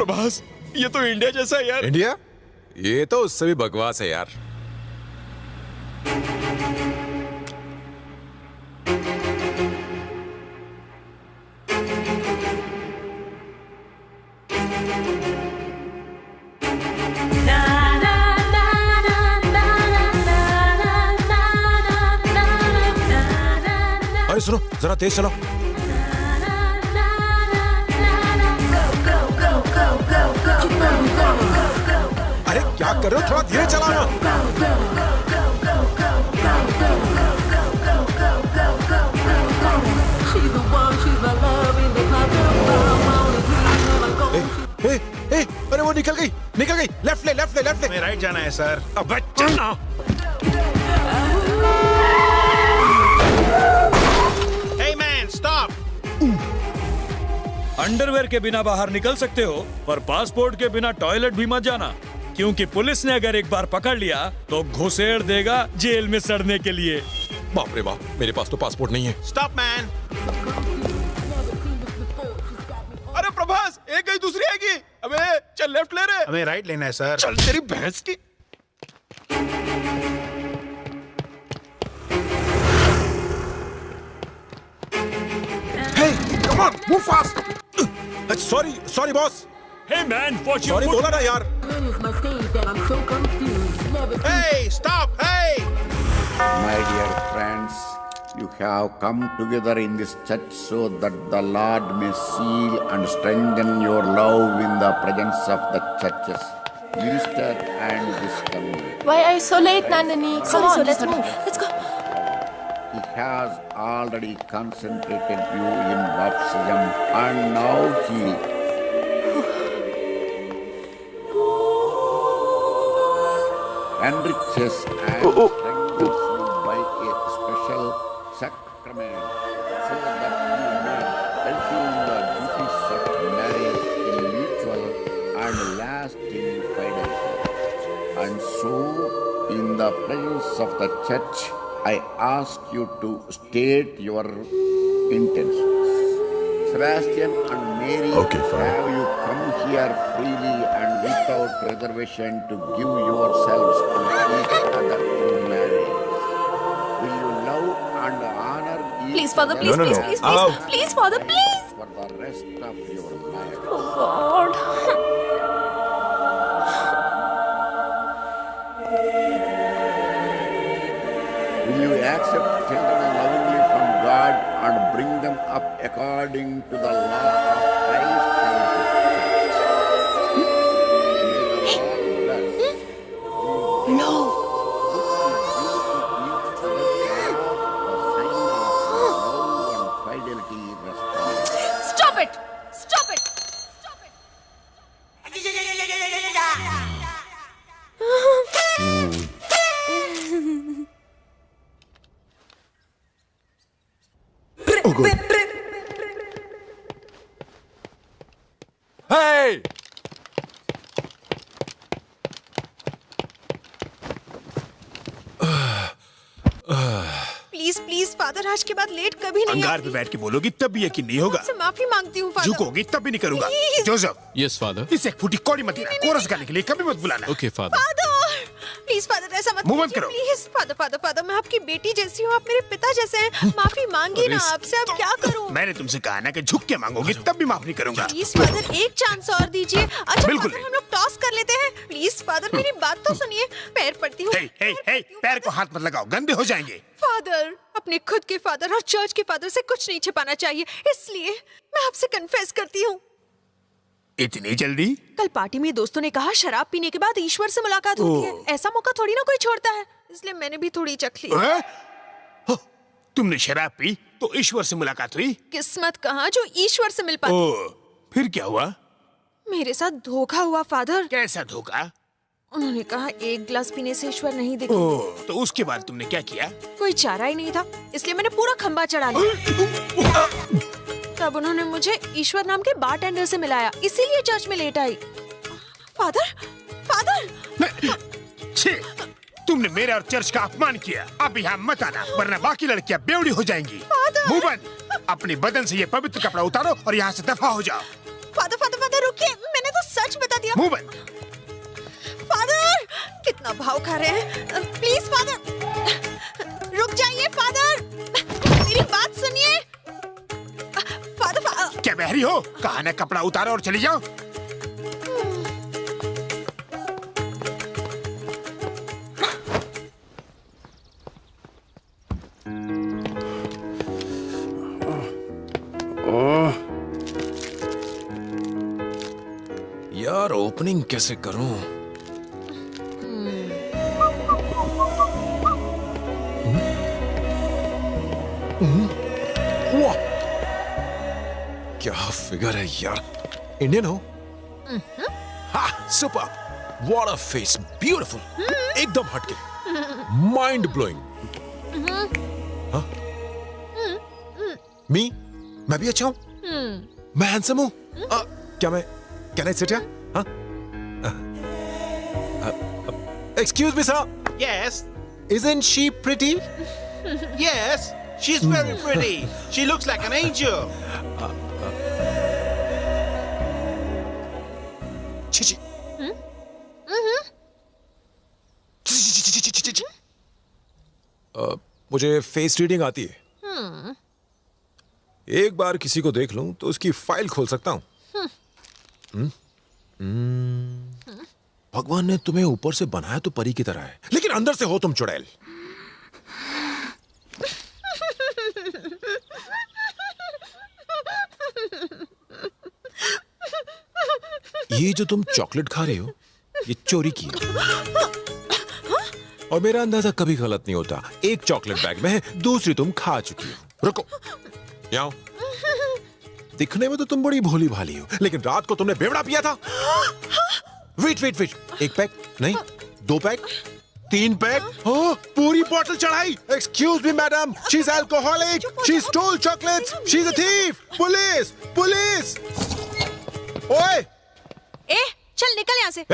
प्रभास, ये तो इंडिया जैसा है यार। इंडिया? ये तो उससे भी बकवास है यार। अरे सुनो, जरा तेज चलाओ। अरे क्या कर रहे हो, थोड़ा धीरे चलाना। अरे वो निकल गई। लेफ्ट ले। हमें राइट जाना है सर। अब चलना। Hey man, stop! अंडरवेयर के बिना बाहर निकल सकते हो, पर पासपोर्ट के बिना टॉयलेट भी मत जाना, क्योंकि पुलिस ने अगर एक बार पकड़ लिया तो घुसेड़ देगा जेल में सड़ने के लिए। बाप रे बाप, मेरे पास तो पासपोर्ट नहीं है। Stop man! अरे प्रभास, एक गई दूसरी आएगी। अबे चल लेफ्ट ले रहे। हमें राइट लेना है सर। चल तेरी भैंस की। Hey, come on, move fast. Sorry boss. Hey man, watch your Sorry foot. बोला ना यार। Hey, stop! Hey! My dear friends, you have come together in this church so that the Lord may seal and strengthen your love in the presence of the churches, minister and this community. Why are you so late, Nandini? Come on, let's move. Let's go. He has already concentrated you in baptism and now he enriches and strengthens you by a special sacrament so that you may fulfill the duties of marriage in mutual and lasting fidelity. And so, in the presence of the church, I ask you to state your intentions. Sebastian and Mary, Okay, fine. have you come here freely and without reservation to give yourselves to each other in marriage? Will you love and honor each Please, Father, other please, No, no, please, no. please, Out. please, please, Father, please. for the rest of your life? Oh God. Will you accept children lovingly from God and bring them up according to the law of Christ and His church? No. Stop it. Stop it. Stop it. Oh good. Hey! Please please father, आज के बाद late कभी नहीं अंगार पे बैठ के बोलोगी तब भी यकीन नहीं होगा। आपसे माफी मांगती हूँ फादर। झुकोगी तब भी नहीं करूंगा। Please. Joseph, yes father. इसे एक फूटी कौड़ी मत देना। कोरस गाने के लिए कभी मत बुलाना। Okay father. Father please father, ऐसा मत मुंह बंद कीजिए, करो। प्लीज फादर फादर फादर, मैं आपकी बेटी जैसी हूँ, आप मेरे पिता जैसे हैं। माफी मांगी ना आपसे, अब क्या करूँ? मैंने तुमसे कहा ना कि झुक के मांगोगी तब भी माफ नहीं करूंगा। प्लीज फादर, एक चांस और दीजिए। अच्छा बिल्कुल फादर, नहीं। हम लोग टॉस कर लेते हैं। प्लीज फादर, मेरी बात तो सुनिए। पैर पड़ती हूँ। हे, हे, हे, पैर को हाथ मत लगाओ, गंदे हो जाएंगे। फादर, अपने खुद के फादर और चर्च के फादर से कुछ नहीं छिपाना चाहिए, इसलिए मैं आपसे कन्फेस करती हूँ। इतनी जल्दी? कल पार्टी में दोस्तों ने कहा शराब पीने के बाद ईश्वर से मुलाकात होती है। ऐसा मौका थोड़ी ना कोई छोड़ता है, इसलिए मैंने भी थोड़ी चख ली। हो, तुमने शराब पी तो ईश्वर से मुलाकात हुई? किस्मत कहाँ जो ईश्वर से मिल पाती। ओ, फिर क्या हुआ? मेरे साथ धोखा हुआ फादर। कैसा धोखा? उन्होंने कहा एक गिलास पीने से ईश्वर नहीं दिखता। ओ, तो उसके बाद तुमने क्या किया? कोई चारा ही नहीं था, इसलिए मैंने पूरा खंबा चढ़ा लिया। तब उन्होंने मुझे ईश्वर नाम के बारटेंडर से मिलाया, इसीलिए चर्च में लेट आई। Father, father! छी, तुमने मेरे और चर्च का अपमान किया। अब यहाँ मत आना, वरना बाकी लड़कियाँ बेवड़ी हो जाएंगी। मुंह बंद। अपने बदन से ये पवित्र कपड़ा उतारो और यहाँ से दफा हो जाओ। फादर, फादर, फादर रुकिए, मैंने तो सच बता दिया। मुंह बंद। फादर, कितना भाव खा रहे हैं। प्लीज फादर, रुक जाइए फादर, मेरी बात सुनिए। फादर, क्या बहरी हो? कहा ना कपड़ा उतारो और चली जाओ। यार ओपनिंग कैसे करूं? वाह, क्या फिगर है यार। इंडियन हो? हाँ, super. What a face, beautiful, एकदम हटके, माइंड ब्लोइंग। मैं भी अच्छा हूं? मैं हैंडसम हूं? क्या मैं can I sit here? Excuse me, sir. Yes. Isn't she pretty? Yes. She's very pretty. She looks like an angel. Chichi. मुझे फेस रीडिंग आती है। एक बार किसी को देख लूं तो उसकी फाइल खोल सकता हूं। भगवान ने तुम्हें ऊपर से बनाया तो परी की तरह है, लेकिन अंदर से हो तुम चुड़ैल। ये जो तुम चॉकलेट खा रहे हो, ये चोरी की है। और मेरा अंदाजा कभी गलत नहीं होता। एक चॉकलेट बैग में है, दूसरी तुम खा चुकी हो। रुको, यहाँ आओ। दिखने में तो तुम बड़ी भोली भाली हो, लेकिन रात को तुमने बेवड़ा पिया था। वेट वेट वेट, एक पैक नहीं, 2 पैक, 3 पैक, पूरी बोतल चढ़ाई। Excuse me madam, she is alcoholic, she stole chocolates, she is a thief. Police, police. ओए, ए, चल निकल यहाँ से।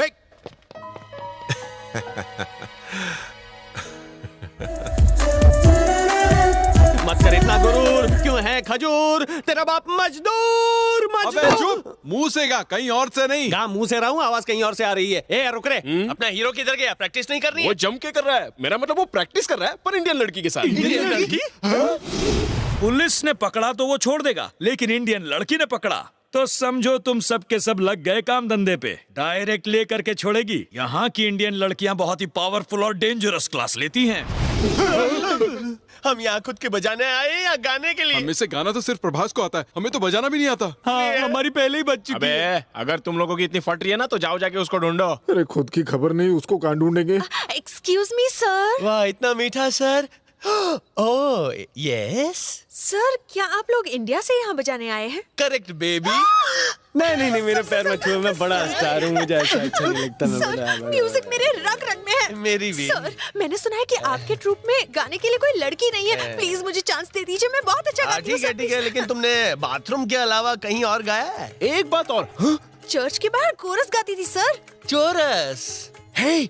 मत कर इतना गुरूर, क्यों है खजूर, तेरा बाप मजदूर। अबे चुप, मुंह से गा, कहीं और से नहीं। गा मुंह से रहा हूँ, आवाज कहीं और से आ रही है। ए रुक रे, अपना हीरो किधर गया? प्रैक्टिस नहीं करनी वो है? जम के कर रहा है। मेरा मतलब वो प्रैक्टिस कर रहा है, पर इंडियन लड़की के साथ। इंडियन लड़की? पुलिस ने पकड़ा तो वो छोड़ देगा, लेकिन इंडियन लड़की ने पकड़ा तो समझो तुम सब के सब लग गए काम धंधे पे। डायरेक्ट लेकर के छोड़ेगी। यहाँ की इंडियन लड़कियां बहुत ही पावरफुल और डेंजरस क्लास लेती हैं। हम यहाँ खुद के बजाने आए या गाने के लिए? हमें से गाना तो सिर्फ प्रभास को आता है, हमें तो बजाना भी नहीं आता। हाँ, हमारी पहले ही बज चुकी है। अबे अगर तुम लोगों की इतनी फट रही है ना, तो जाओ जाके उसको ढूंढो। अरे खुद की खबर नहीं, उसको कहां ढूंढेंगे? Excuse me sir. वाह, इतना मीठा सर। ओह यस सर, क्या आप लोग इंडिया से यहाँ बजाने आए हैं? Correct baby. नहीं नहीं नहीं, मेरे पैर में छुओ, मैं बड़ा स्टार हूँ, मुझे ऐसा अच्छा नहीं लगता। मैं सर, बड़ा म्यूजिक मेरे रग रग में है। मेरी भी। सर, मैंने सुना है कि आपके ट्रूप में गाने के लिए कोई लड़की नहीं है। प्लीज मुझे चांस दे दीजिए, मैं बहुत अच्छा गाती हूँ। ठीक है ठीक है, लेकिन तुमने बाथरूम के अलावा कहीं और गाया है? एक बात और, चर्च के बाहर कोरस गाती थी सर। चोरस। हे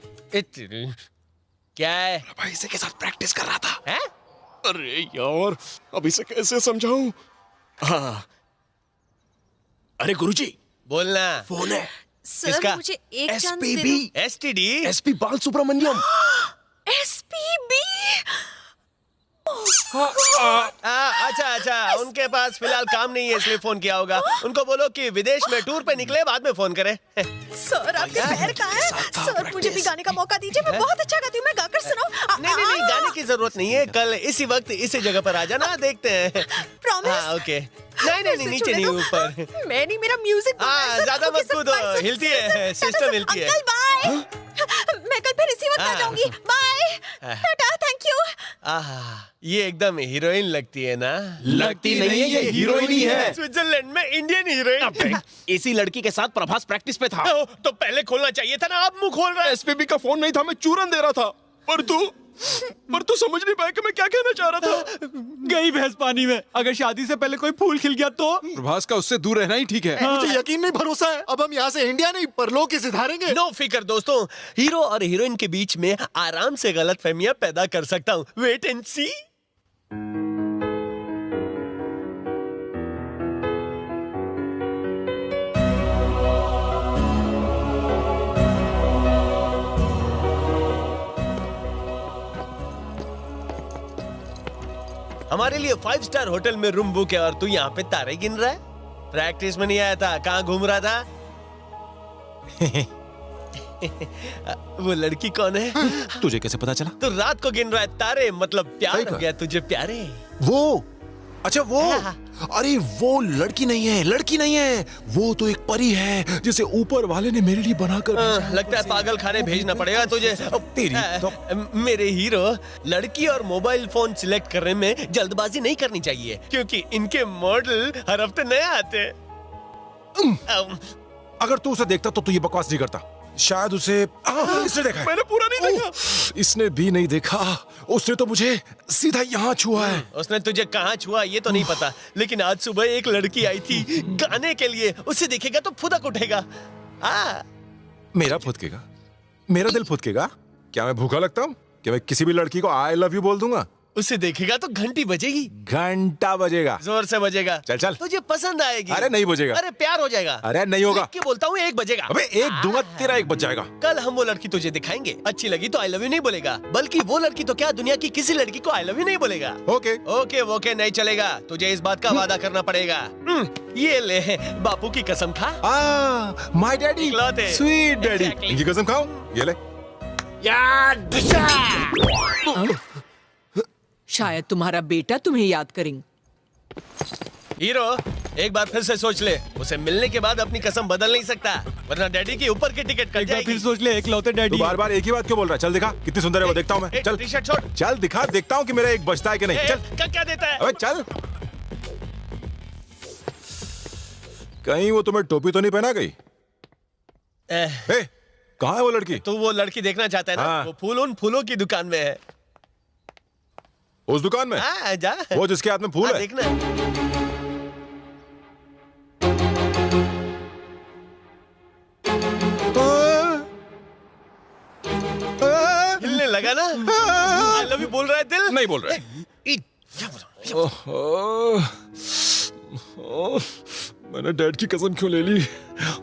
क्या है? भाई से के साथ प्रैक्टिस कर रहा था। हैं? अरे यार, अब इसे कैसे समझाऊं? हाँ, अरे गुरुजी, बोलना। फोन है। सर, किसका? मुझे एक चांस दे SPB, दो। STD? SP बाल सुब्रमण्यम। SPB। अच्छा अच्छा, उनके पास फिलहाल काम नहीं है, इसलिए फोन किया होगा। उनको बोलो कि विदेश में टूर पे निकले, बाद में फोन करे। सर, आपके पैर कहाँ हैं? सर, मुझे भी गाने का मौका दीजिए, मैं बहुत अच्छा गाती हूँ, मैं गाकर सुनाऊं? नहीं नहीं नहीं, गाने की जरूरत नहीं है। कल इसी वक्त इसी जगह पर आ जाना, देखते हैं। Promise? हाँ ओके। नहीं नहीं नहीं, नीचे नहीं, ऊपर। मैं नहीं, मेरा म्यूजिक। हाँ, ज्यादा मत कूदो, हिलती है, सिस्टम हिलती है। Uncle bye. मैं कल फिर इसी वक्त आ जाऊंगी। Bye, tata, thank you. ये एकदम हीरोइन लगती है ना? लगती नहीं है, ये हीरोइन ही है। स्विट्जरलैंड में इंडियन हीरोइन। इसी लड़की के साथ प्रभास प्रैक्टिस पे था। तो पहले खोलना चाहिए था ना, आप मुंह खोल रहे हैं। SPB का फोन नहीं था, मैं चूरन दे रहा था। पर तू समझ नहीं पाया कि मैं क्या कहना चाह रहा था। गई भैंस पानी में। अगर शादी से पहले कोई फूल खिल गया तो? प्रभास का उससे दूर रहना ही ठीक है। मुझे यकीन नहीं, भरोसा है। अब हम यहाँ से इंडिया नहीं, परलोक ही सिधारेंगे। नो फिकर दोस्तों, हीरो और हीरोइन के बीच में आराम से गलतफहमियां पैदा कर सकता हूँ। वेट एंड सी। हमारे लिए 5 स्टार होटल में रूम बुक है और तू यहाँ पे तारे गिन रहा है? प्रैक्टिस में नहीं आया था, कहाँ घूम रहा था? वो लड़की कौन है? तुझे कैसे पता चला? तू रात को गिन रहा है तारे, मतलब प्यार सही हो कहा। गया तुझे प्यारे। वो अच्छा वो अरे वो लड़की नहीं है, लड़की नहीं है, वो तो एक परी है जिसे ऊपर वाले ने मेरे लिए बनाकर भेजा है। लगता है पागल खाने भेजना पड़ेगा तुझे। तेरी तो मेरे हीरो, लड़की और मोबाइल फोन सिलेक्ट करने में जल्दबाजी नहीं करनी चाहिए क्योंकि इनके मॉडल हर हफ्ते नए आते हैं। अगर तू उसे देखता तो तू ये बकवास नहीं करता। शायद उसे इसने देखा है। मैंने पूरा नहीं देखा। इसने भी नहीं देखा, उसने तो मुझे सीधा यहाँ छुआ है। उसने तुझे कहाँ छुआ ये तो नहीं पता, लेकिन आज सुबह एक लड़की आई थी गाने के लिए। उसे देखेगा तो फुदक उठेगा। मेरा फुदकेगा, मेरा दिल फुदकेगा। क्या मैं भूखा लगता हूँ? क्या मैं किसी भी लड़की को आई लव यू बोल दूंगा? उसे देखेगा तो घंटी बजेगी, घंटा बजेगा, जोर से बजेगा। चल चल। तुझे पसंद आएगी। अरे नहीं बजेगा। अरे प्यार हो जाएगा। अरे नहीं होगा। देख के बोलता हूँ 1 बजेगा। अबे 1 दूंगा, तेरा 1 बज जाएगा। कल हम वो लड़की तुझे दिखाएंगे। अच्छी लगी तो आई लव यू नहीं बोलेगा, बल्कि वो लड़की तो क्या दुनिया की किसी लड़की को आई लव यू नहीं बोलेगा। ओके ओके ओके नहीं चलेगा, तुझे इस बात का वादा करना पड़ेगा। ये ले बापू की कसम खा। माय डैडी, इकलौते। Sweet daddy. Exactly. इनकी कसम खाओ, ये ले। शायद तुम्हारा बेटा तुम्हें याद करेंगे। हीरो, एक बार फिर से सोच ले। उसे मिलने के बाद अपनी कसम बदल नहीं सकता, वरना डैडी की ऊपर की टिकट कट जाएगी। सोच ले, इकलौते तू डैडी। बार बार एक ही बात क्यों बोल रहा है? चल दिखा कितनी सुंदर है वो, देखता हूँ मैं। चल टी-शर्ट छोड़। चल दिखा, देखता हूँ कि मेरा 1 बजता है कि नहीं। चल क्या देता है? अबे चल। कहीं वो तुम्हें टोपी तो नहीं पहना गई? ए, कहाँ है वो लड़की? तू वो लड़की देखना चाहता है ना? हाँ। वो फूल उन फूलों की दुकान में है। उस दुकान में? हाँ, जा। वो जिसके हाथ में फूल हाँ, है? देखना। हिलने लगा ना? आई लव यू बोल रहा है दिल? नहीं बोल रहा है। मैंने डैड की कसम क्यों ले ली?